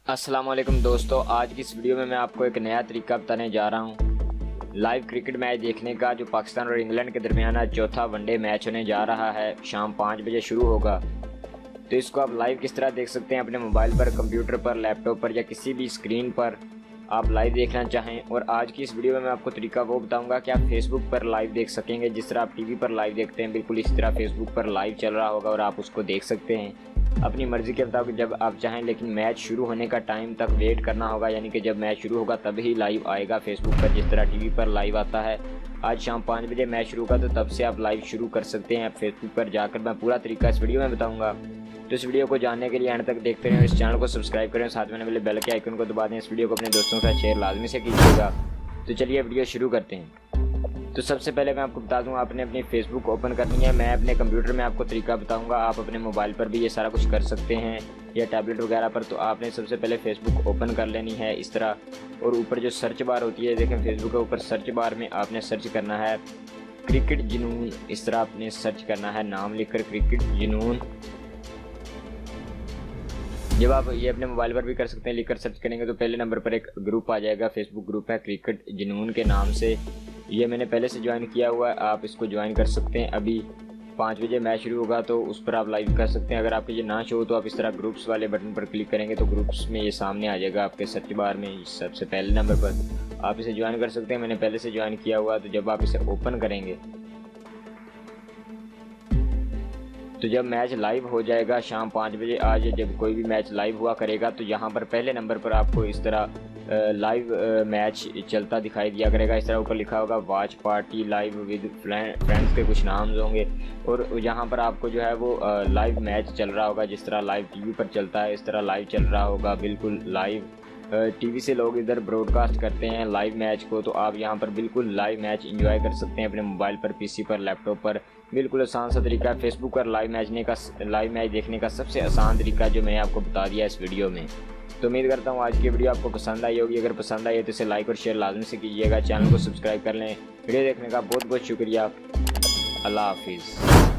अस्सलाम वालेकुम दोस्तों, आज की इस वीडियो में मैं आपको एक नया तरीका बताने जा रहा हूँ लाइव क्रिकेट मैच देखने का, जो पाकिस्तान और इंग्लैंड के दरमियान आज चौथा वनडे मैच होने जा रहा है। शाम 5 बजे शुरू होगा। तो इसको आप लाइव किस तरह देख सकते हैं, अपने मोबाइल पर, कंप्यूटर पर, लैपटॉप पर या किसी भी स्क्रीन पर आप लाइव देखना चाहें। और आज की इस वीडियो में मैं आपको तरीका वो बताऊंगा कि आप फेसबुक पर लाइव देख सकेंगे। जिस तरह आप टीवी पर लाइव देखते हैं, बिल्कुल इसी तरह फेसबुक पर लाइव चल रहा होगा और आप उसको देख सकते हैं अपनी मर्ज़ी के मुताबिक जब आप चाहें। लेकिन मैच शुरू होने का टाइम तक वेट करना होगा, यानी कि जब मैच शुरू होगा तभी लाइव आएगा फेसबुक पर, जिस तरह टीवी पर लाइव आता है। आज शाम 5 बजे मैच शुरू होगा, तो तब से आप लाइव शुरू कर सकते हैं फेसबुक पर जाकर। मैं पूरा तरीका इस वीडियो में बताऊंगा, तो इस वीडियो को जानने के लिए एंड तक देखते रहें। इस चैनल को सब्सक्राइब करें, साथ में वाले बेल के आइकन को दबा दें। इस वीडियो को अपने दोस्तों के साथ शेयर लाजमी से कीजिएगा। तो चलिए वीडियो शुरू करते हैं। तो सबसे पहले मैं आपको बता दूं, आपने अपनी फेसबुक ओपन करनी है। मैं अपने कंप्यूटर में आपको तरीका बताऊंगा, आप अपने मोबाइल पर भी ये सारा कुछ कर सकते हैं या टैबलेट वगैरह पर। तो आपने सबसे पहले फेसबुक ओपन कर लेनी है इस तरह, और ऊपर जो सर्च बार होती है, देखें फेसबुक के ऊपर सर्च बार में आपने सर्च करना है क्रिकेट जुनून। इस तरह आपने सर्च करना है, नाम लिखकर क्रिकेट जुनून। जब आप ये अपने मोबाइल पर भी कर सकते हैं, लिखकर सर्च करेंगे तो पहले नंबर पर एक ग्रुप आ जाएगा, फेसबुक ग्रुप है क्रिकेट जुनून के नाम से। ये मैंने पहले से ज्वाइन किया हुआ है, आप इसको ज्वाइन कर सकते हैं। अभी 5 बजे मैच शुरू होगा तो उस पर आप लाइव कर सकते हैं। अगर आपके ये ना शो हो तो आप इस तरह ग्रुप्स वाले बटन पर क्लिक करेंगे तो ग्रुप्स में ये सामने आ जाएगा आपके सर्च बार में सबसे पहले नंबर पर। आप इसे ज्वाइन कर सकते हैं, मैंने पहले से ज्वाइन किया हुआ है। तो जब आप इसे ओपन करेंगे तो जब मैच लाइव हो जाएगा शाम 5 बजे, आज जब कोई भी मैच लाइव हुआ करेगा तो यहाँ पर पहले नंबर पर आपको इस तरह लाइव मैच चलता दिखाई दिया करेगा। इस तरह ऊपर लिखा होगा watch party live with friends के कुछ नाम होंगे, और यहाँ पर आपको जो है वो लाइव मैच चल रहा होगा। जिस तरह लाइव टीवी पर चलता है इस तरह लाइव चल रहा होगा, बिल्कुल लाइव। टीवी से लोग इधर ब्रॉडकास्ट करते हैं लाइव मैच को, तो आप यहाँ पर बिल्कुल लाइव मैच एंजॉय कर सकते हैं अपने मोबाइल पर, पीसी पर, लैपटॉप पर। बिल्कुल आसान सा तरीका है फेसबुक पर लाइव मैच देखने का सबसे आसान तरीका, जो मैंने आपको बता दिया इस वीडियो में। तो उम्मीद करता हूँ आज की वीडियो आपको पसंद आई होगी। अगर पसंद आई है तो इसे लाइक और शेयर लाजमी से कीजिएगा, चैनल को सब्सक्राइब कर लें। वीडियो देखने का बहुत बहुत शुक्रिया। अल्लाह हाफिज़।